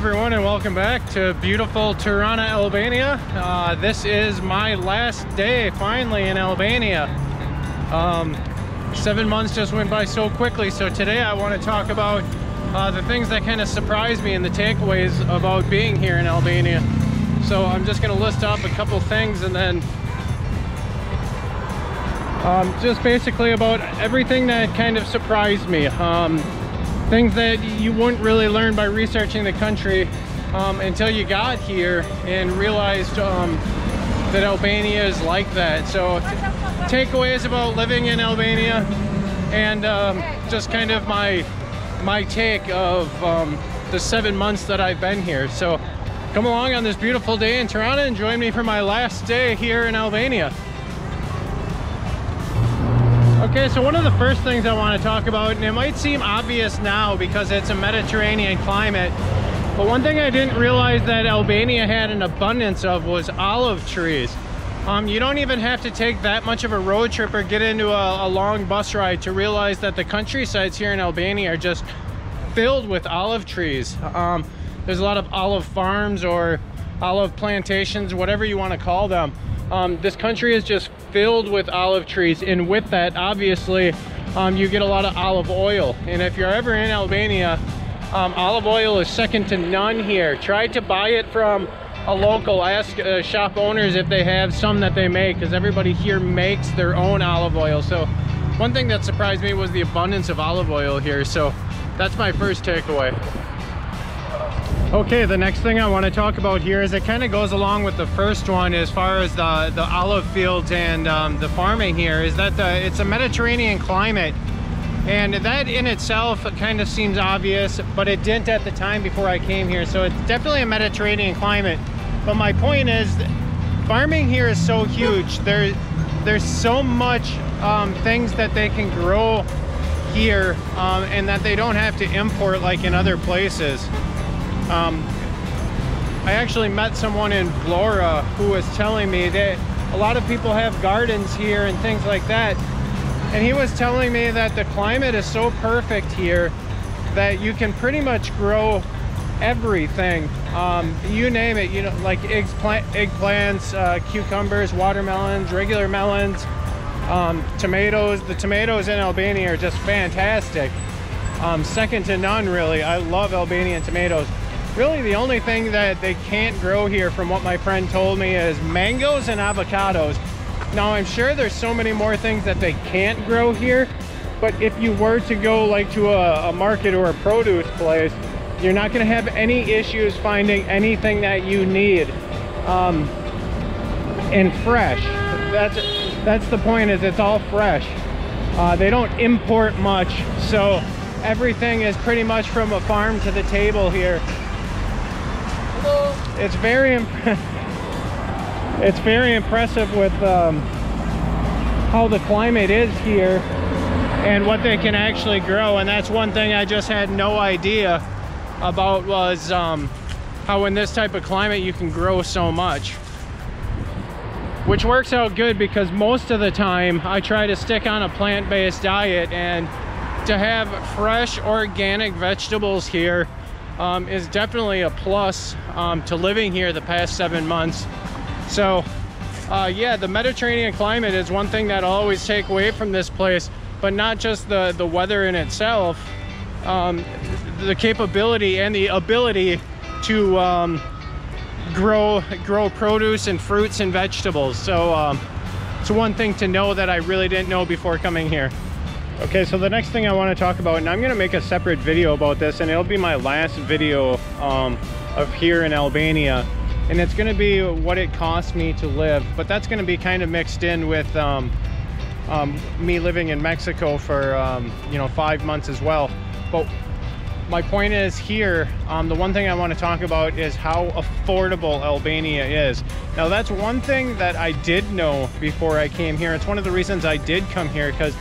everyone, and welcome back to beautiful Tirana, Albania. This is my last day finally in Albania. 7 months just went by so quickly, so today I want to talk about the things that kind of surprised me and the takeaways about being here in Albania. So I'm just going to list off a couple things and then just basically about everything that kind of surprised me. Things that you wouldn't really learn by researching the country until you got here and realized that Albania is like that. So takeaways about living in Albania and just kind of my take of the 7 months that I've been here. So come along on this beautiful day in Tirana and join me for my last day here in Albania. Okay, so one of the first things I want to talk about, and it might seem obvious now because it's a Mediterranean climate, but one thing I didn't realize that Albania had an abundance of was olive trees. You don't even have to take that much of a road trip or get into a long bus ride to realize that the countrysides here in Albania are just filled with olive trees. There's a lot of olive farms or olive plantations, whatever you want to call them. This country is just filled with olive trees, and with that, obviously, you get a lot of olive oil. And if you're ever in Albania, olive oil is second to none here. Try to buy it from a local. Ask shop owners if they have some that they make, because everybody here makes their own olive oil. So one thing that surprised me was the abundance of olive oil here. So that's my first takeaway. Okay, the next thing I want to talk about here is it kind of goes along with the first one as far as the olive fields and the farming here, is that it's a Mediterranean climate, and that in itself kind of seems obvious, but it didn't at the time before I came here. So it's definitely a Mediterranean climate, but my point is farming here is so huge. There's so much things that they can grow here and that they don't have to import like in other places. I actually met someone in Vlora who was telling me that a lot of people have gardens here and things like that, and he was telling me that the climate is so perfect here that you can pretty much grow everything. You name it, you know, like eggplants, cucumbers, watermelons, regular melons, tomatoes. The tomatoes in Albania are just fantastic. Second to none, really. I love Albanian tomatoes. Really, the only thing that they can't grow here, from what my friend told me, is mangoes and avocados. Now, I'm sure there's so many more things that they can't grow here, but if you were to go like to a market or a produce place, you're not going to have any issues finding anything that you need and fresh. That's the point, is it's all fresh. They don't import much, so everything is pretty much from a farm to the table here. It's very impressive with how the climate is here and what they can actually grow. And that's one thing I just had no idea about, was how in this type of climate you can grow so much, which works out good because most of the time I try to stick on a plant-based diet, and to have fresh organic vegetables here is definitely a plus to living here the past 7 months. So yeah, the Mediterranean climate is one thing that I'll always take away from this place, but not just the weather in itself, the capability and the ability to grow produce and fruits and vegetables. So it's one thing to know that I really didn't know before coming here. Okay, so the next thing I want to talk about, and I'm going to make a separate video about this, and it'll be my last video of here in Albania, and it's going to be what it cost me to live, but that's going to be kind of mixed in with me living in Mexico for you know, 5 months as well. But my point is here, the one thing I want to talk about is how affordable Albania is. Now, that's one thing that I did know before I came here. It's one of the reasons I did come here, because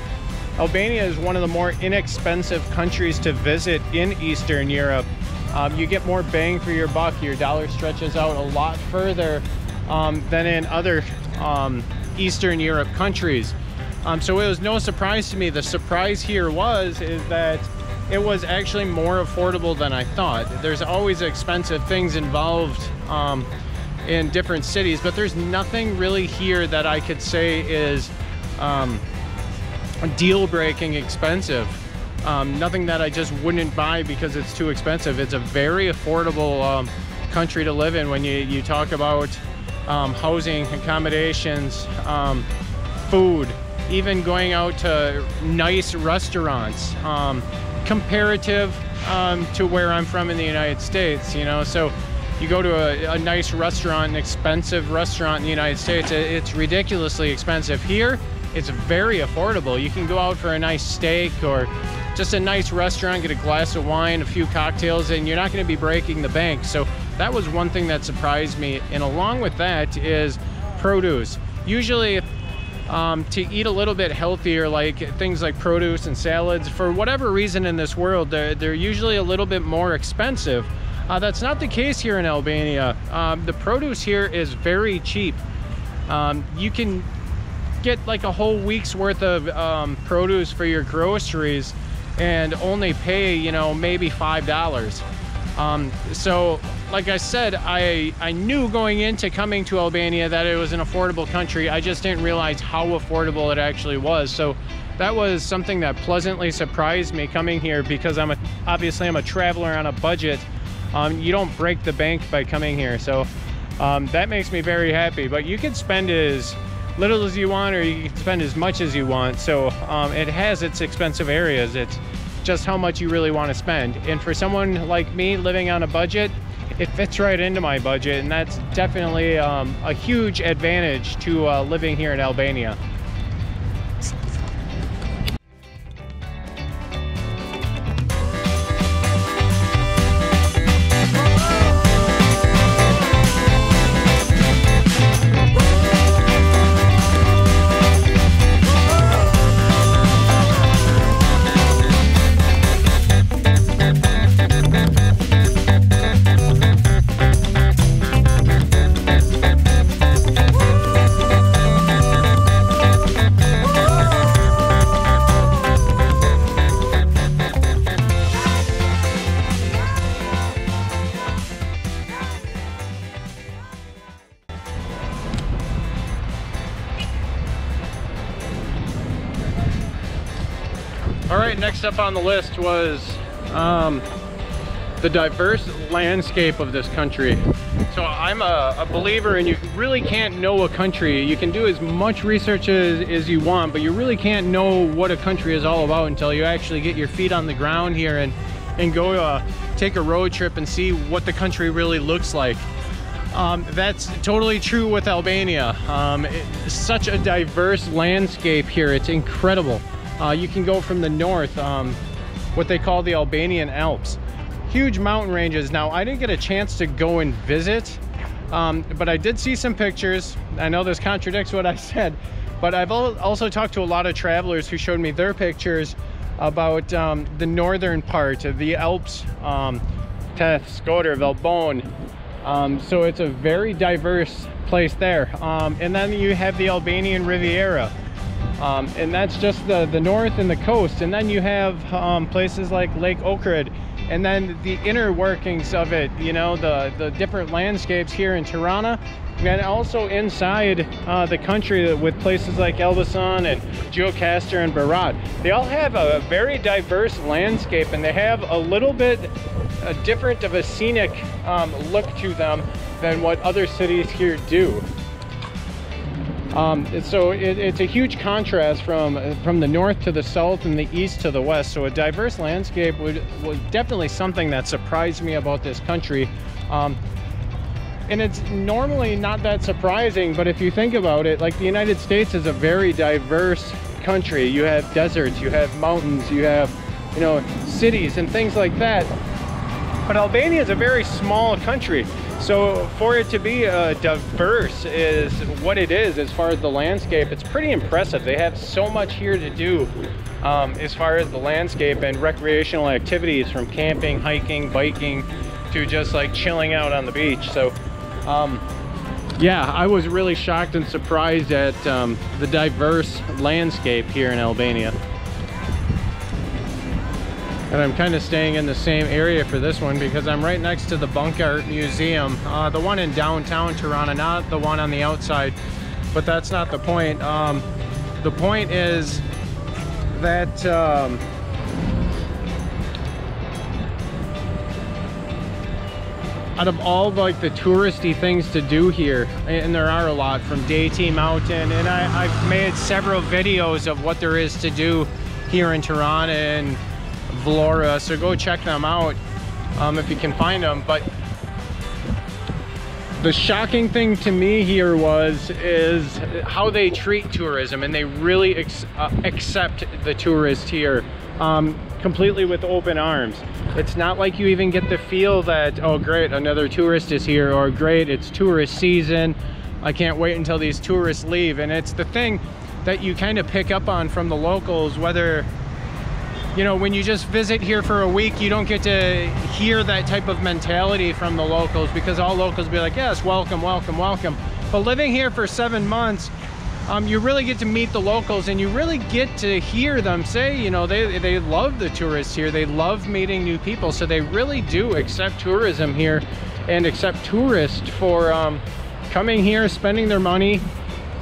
Albania is one of the more inexpensive countries to visit in Eastern Europe. You get more bang for your buck. Your dollar stretches out a lot further than in other Eastern Europe countries. So it was no surprise to me. The surprise here is that it was actually more affordable than I thought. There's always expensive things involved in different cities, but there's nothing really here that I could say is deal-breaking expensive. Nothing that I just wouldn't buy because it's too expensive. It's a very affordable country to live in when you talk about housing, accommodations, food, even going out to nice restaurants, comparative to where I'm from in the United States, you know. So you go to a nice restaurant, an expensive restaurant in the United States, it's ridiculously expensive. Here, it's very affordable. You can go out for a nice steak or just a nice restaurant, get a glass of wine, a few cocktails, and you're not going to be breaking the bank. So that was one thing that surprised me. And along with that is produce. Usually to eat a little bit healthier, like things like produce and salads, for whatever reason in this world, they're usually a little bit more expensive. That's not the case here in Albania. The produce here is very cheap. You can get like a whole week's worth of produce for your groceries and only pay, you know, maybe $5. So like I said, I knew going into coming to Albania that it was an affordable country. I just didn't realize how affordable it actually was. So that was something that pleasantly surprised me coming here, because obviously I'm a traveler on a budget. You don't break the bank by coming here. So that makes me very happy. But you can spend as little as you want, or you can spend as much as you want. So it has its expensive areas. It's just how much you really want to spend. And for someone like me living on a budget, it fits right into my budget, and that's definitely a huge advantage to living here in Albania. All right, next up on the list was the diverse landscape of this country. So I'm a believer, and you really can't know a country. You can do as much research as you want, but you really can't know what a country is all about until you actually get your feet on the ground here and go take a road trip and see what the country really looks like. That's totally true with Albania. It's such a diverse landscape here. It's incredible. You can go from the north, what they call the Albanian Alps. Huge mountain ranges. Now, I didn't get a chance to go and visit, but I did see some pictures. I know this contradicts what I said, but I've also talked to a lot of travelers who showed me their pictures about the northern part of the Alps, Skoder, Velbon. So it's a very diverse place there. And then you have the Albanian Riviera. And that's just the north and the coast. And then you have places like Lake Ohrid, and then the inner workings of it, you know, the different landscapes here in Tirana, and also inside the country with places like Elbasan and Gjokastër and Berat. They all have a very diverse landscape, and they have a little bit different of a scenic look to them than what other cities here do. So it's a huge contrast from the north to the south and the east to the west. So a diverse landscape was definitely something that surprised me about this country. And it's normally not that surprising, but if you think about it, like the United States is a very diverse country. You have deserts, you have mountains, you have, you know, cities and things like that. But Albania is a very small country. So for it to be diverse is what it is as far as the landscape, it's pretty impressive. They have so much here to do as far as the landscape and recreational activities, from camping, hiking, biking, to just like chilling out on the beach. So yeah, I was really shocked and surprised at the diverse landscape here in Albania. And I'm kind of staying in the same area for this one because I'm right next to the Bunk Art Museum, the one in downtown Tirana, not the one on the outside, but that's not the point. The point is that out of all like the touristy things to do here, and there are a lot, from Deity Mountain, and I've made several videos of what there is to do here in Tirana and Vlora, so go check them out if you can find them. But the shocking thing to me here is how they treat tourism, and they really accept the tourist here completely with open arms. It's not like you even get the feel that, oh great, another tourist is here, or great, it's tourist season, I can't wait until these tourists leave. And it's the thing that you kind of pick up on from the locals, whether, you know, when you just visit here for a week, you don't get to hear that type of mentality from the locals, because all locals be like, yes, welcome, welcome, welcome. But living here for 7 months, you really get to meet the locals, and you really get to hear them say, you know, they love the tourists here, they love meeting new people, so they really do accept tourism here and accept tourists for coming here, spending their money.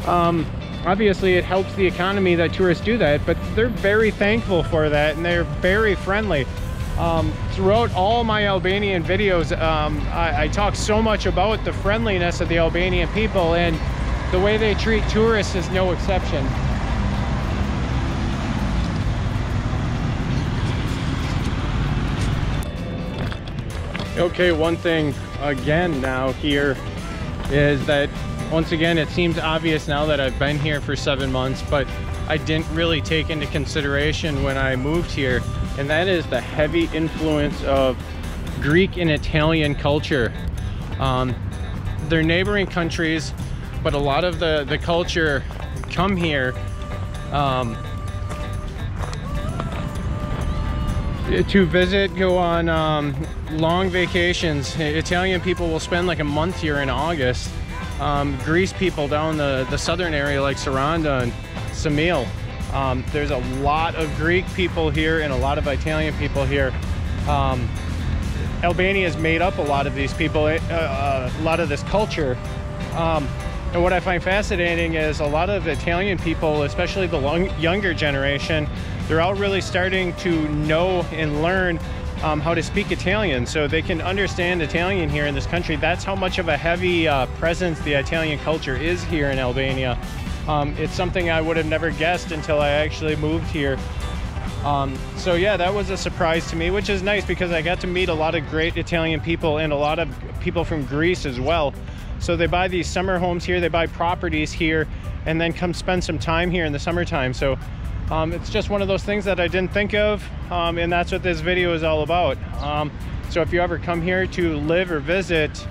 Obviously it helps the economy that tourists do that, but they're very thankful for that, and they're very friendly. Throughout all my Albanian videos, I talk so much about the friendliness of the Albanian people, and the way they treat tourists is no exception. Okay, one thing again now here is that, once again, it seems obvious now that I've been here for 7 months, but I didn't really take into consideration when I moved here, and that is the heavy influence of Greek and Italian culture. They're neighboring countries, but a lot of the culture come here to visit, go on long vacations. Italian people will spend like a month here in August. Greece people down the southern area like Saranda and Semil. There's a lot of Greek people here and a lot of Italian people here. Albania has made up a lot of these people, a lot of this culture. And what I find fascinating is a lot of Italian people, especially the younger generation, they're all really starting to know and learn how to speak Italian, so they can understand Italian here in this country. That's how much of a heavy presence the Italian culture is here in Albania. It's something I would have never guessed until I actually moved here. So yeah, that was a surprise to me, which is nice because I got to meet a lot of great Italian people and a lot of people from Greece as well. So they buy these summer homes here, they buy properties here, and then come spend some time here in the summertime. So it's just one of those things that I didn't think of, and that's what this video is all about. So if you ever come here to live or visit,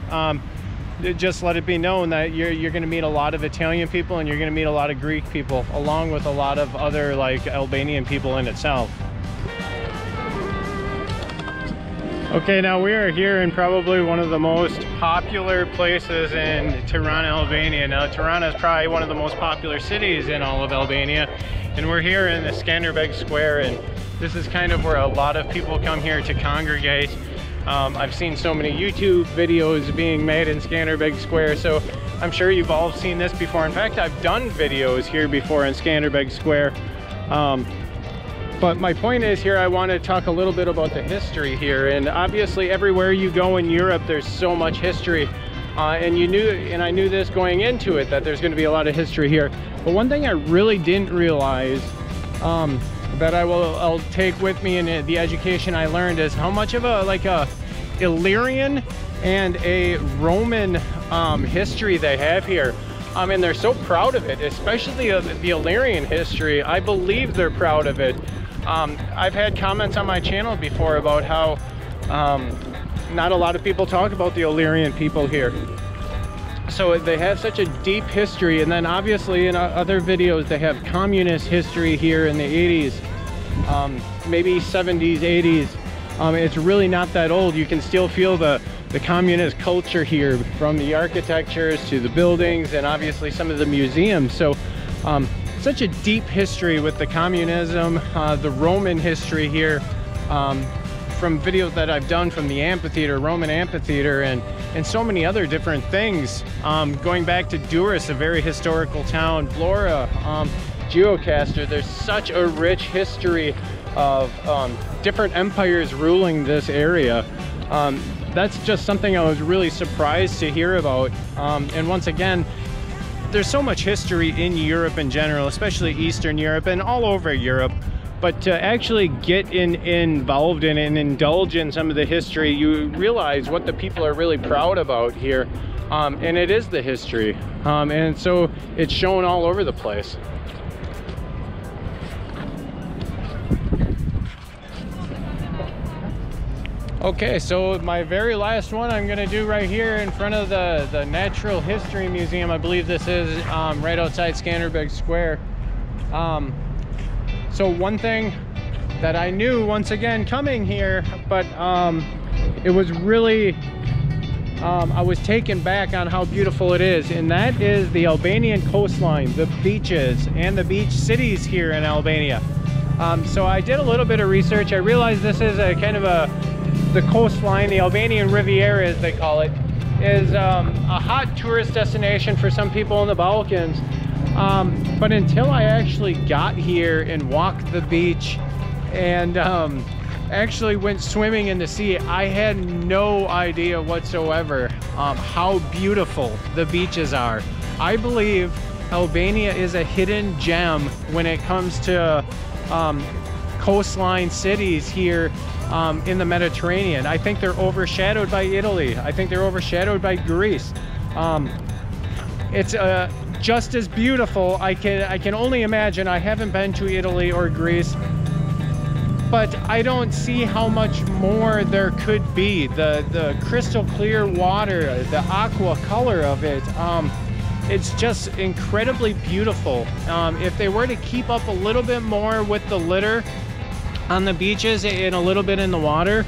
just let it be known that you're going to meet a lot of Italian people, and you're going to meet a lot of Greek people, along with a lot of other like Albanian people in itself. Okay, now we are here in probably one of the most popular places in Tirana, Albania. Now, Tirana is probably one of the most popular cities in all of Albania, and we're here in the Skanderbeg Square, and this is kind of where a lot of people come here to congregate. I've seen so many YouTube videos being made in Skanderbeg Square, so I'm sure you've all seen this before. In fact, I've done videos here before in Skanderbeg Square. But my point is here, I want to talk a little bit about the history here. And obviously everywhere you go in Europe, there's so much history. And I knew this going into it, that there's going to be a lot of history here. But one thing I really didn't realize that I'll take with me in the education I learned is how much of a Illyrian and a Roman history they have here. And they're so proud of it, especially the Illyrian history. I believe they're proud of it. I've had comments on my channel before about how not a lot of people talk about the Illyrian people here. So they have such a deep history, and then obviously in other videos they have communist history here in the 80s, maybe 70s, 80s. It's really not that old. You can still feel the communist culture here, from the architectures to the buildings and obviously some of the museums. So such a deep history with the communism, the Roman history here. from videos that I've done from the amphitheater, Roman amphitheater, and so many other different things. Going back to Durrës, a very historical town, Vlora, Geocaster, there's such a rich history of different empires ruling this area. That's just something I was really surprised to hear about. And once again, there's so much history in Europe in general, especially Eastern Europe and all over Europe. But to actually get involved in and indulge in some of the history, you realize what the people are really proud about here. And it is the history. And so it's shown all over the place. Okay, so my very last one I'm gonna do right here in front of the Natural History Museum. I believe this is right outside Skanderbeg Square. So one thing that I knew once again coming here, but it was really, I was taken back on how beautiful it is, and that is the Albanian coastline, the beaches, and the beach cities here in Albania. So I did a little bit of research. I realized this is a kind of the coastline, the Albanian Riviera as they call it, is a hot tourist destination for some people in the Balkans. But until I actually got here and walked the beach and actually went swimming in the sea, I had no idea whatsoever how beautiful the beaches are. I believe Albania is a hidden gem when it comes to coastline cities here in the Mediterranean. I think they're overshadowed by Italy. I think they're overshadowed by Greece. It's just as beautiful. I can only imagine. I haven't been to Italy or Greece, but I don't see how much more there could be. The crystal clear water, the aqua color of it, it's just incredibly beautiful. If they were to keep up a little bit more with the litter on the beaches and a little bit in the water,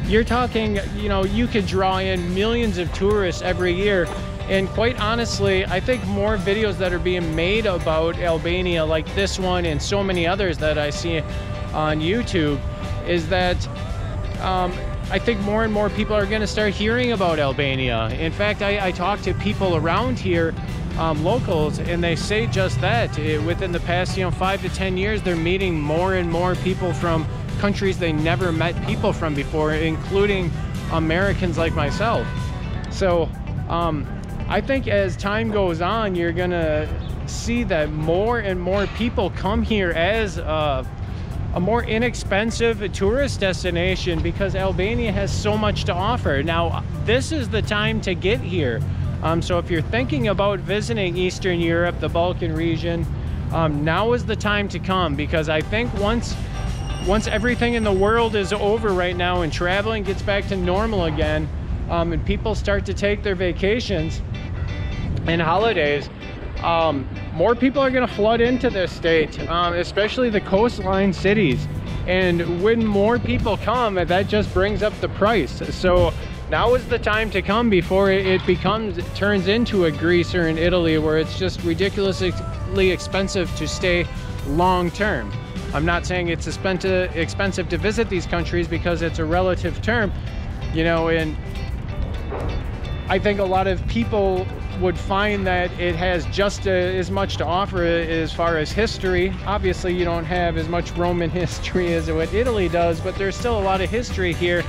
you're talking, you know, you could draw in millions of tourists every year. And quite honestly, I think more videos that are being made about Albania, like this one and so many others that I see on YouTube, is that I think more and more people are going to start hearing about Albania. In fact, I talk to people around here, locals, and they say just that. Within the past 5 to 10 years, they're meeting more and more people from countries they never met people from before, including Americans like myself. So I think as time goes on, you're gonna see that more and more people come here as a more inexpensive tourist destination because Albania has so much to offer. Now, this is the time to get here. So if you're thinking about visiting Eastern Europe, the Balkan region, now is the time to come, because I think once everything in the world is over right now and traveling gets back to normal again, and people start to take their vacations and holidays, more people are going to flood into this state, especially the coastline cities. And when more people come, that just brings up the price. So now is the time to come before it turns into a Greece or an Italy where it's just ridiculously expensive to stay long term. I'm not saying it's expensive to visit these countries, because it's a relative term, and I think a lot of people would find that it has just as much to offer as far as history. Obviously, you don't have as much Roman history as what Italy does, but there's still a lot of history here.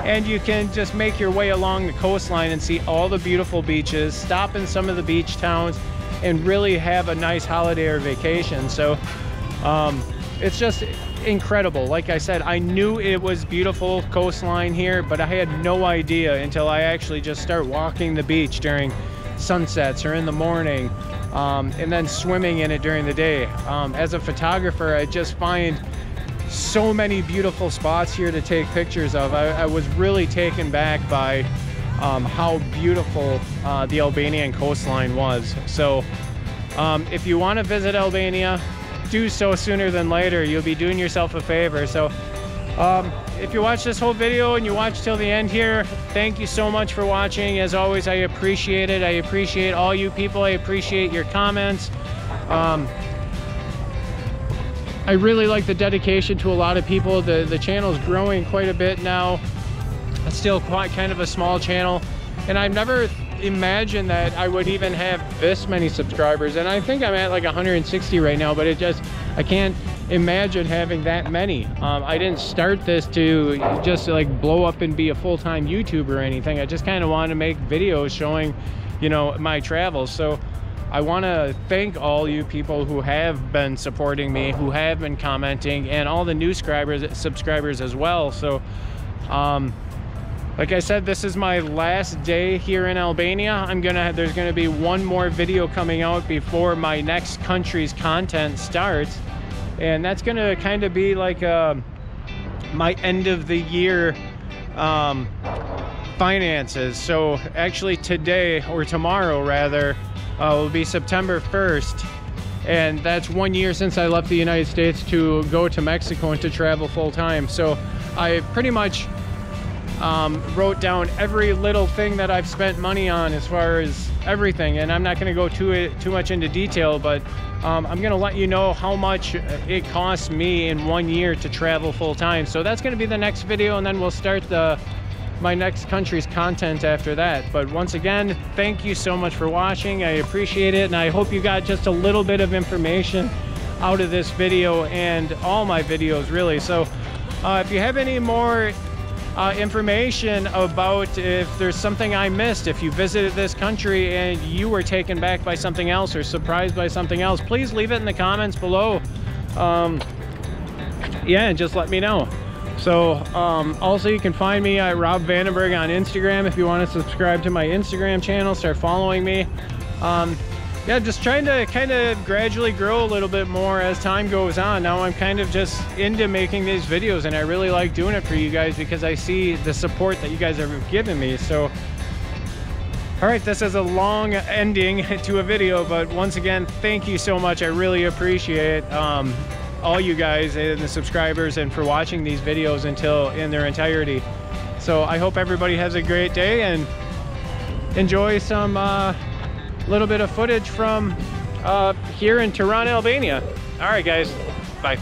And you can just make your way along the coastline and see all the beautiful beaches, stop in some of the beach towns, and really have a nice holiday or vacation. So it's just incredible. Like I said, I knew it was beautiful coastline here, but I had no idea until I actually just start walking the beach during sunsets or in the morning, and then swimming in it during the day. As a photographer, I just find so many beautiful spots here to take pictures of. I was really taken back by how beautiful the Albanian coastline was. So if you want to visit Albania, do so sooner than later. You'll be doing yourself a favor. So if you watch this whole video and you watch till the end here, thank you so much for watching. As always, I appreciate it. I appreciate all you people. I appreciate your comments. I really like the dedication to a lot of people. The channel's growing quite a bit now. It's still quite kind of a small channel, and I've never imagined that I would even have this many subscribers, and I think I'm at like 160 right now, but I can't imagine having that many. I didn't start this to just like blow up and be a full-time YouTuber or anything. I just kind of wanted to make videos showing, you know, my travels. So I want to thank all you people who have been supporting me, who have been commenting, and all the new subscribers as well. So like I said, this is my last day here in Albania. There's gonna be one more video coming out before my next country's content starts, and that's gonna kind of be like my end of the year finances. So actually today, or tomorrow rather, will be September 1st, and that's 1 year since I left the United States to go to Mexico and to travel full-time. So I pretty much wrote down every little thing that I've spent money on as far as everything, and I'm not going to go too much into detail, but I'm going to let you know how much it cost me in 1 year to travel full-time. So that's going to be the next video, and then we'll start my next country's content after that. But once again, thank you so much for watching. I appreciate it, and I hope you got just a little bit of information out of this video and all my videos, really. So if you have any more information about if there's something I missed, if you visited this country and you were taken back by something else or surprised by something else, please leave it in the comments below. Yeah, and just let me know. So also you can find me at Rob Vandenberg on Instagram. If you want to subscribe to my Instagram channel, start following me. Yeah, just trying to kind of gradually grow a little bit more as time goes on. Now I'm kind of just into making these videos, and I really like doing it for you guys because I see the support that you guys have given me. So all right, this is a long ending to a video, but once again, thank you so much. I really appreciate all you guys and the subscribers, and for watching these videos in their entirety. So I hope everybody has a great day and enjoy some little bit of footage from here in Tirana, Albania. All right, guys, bye.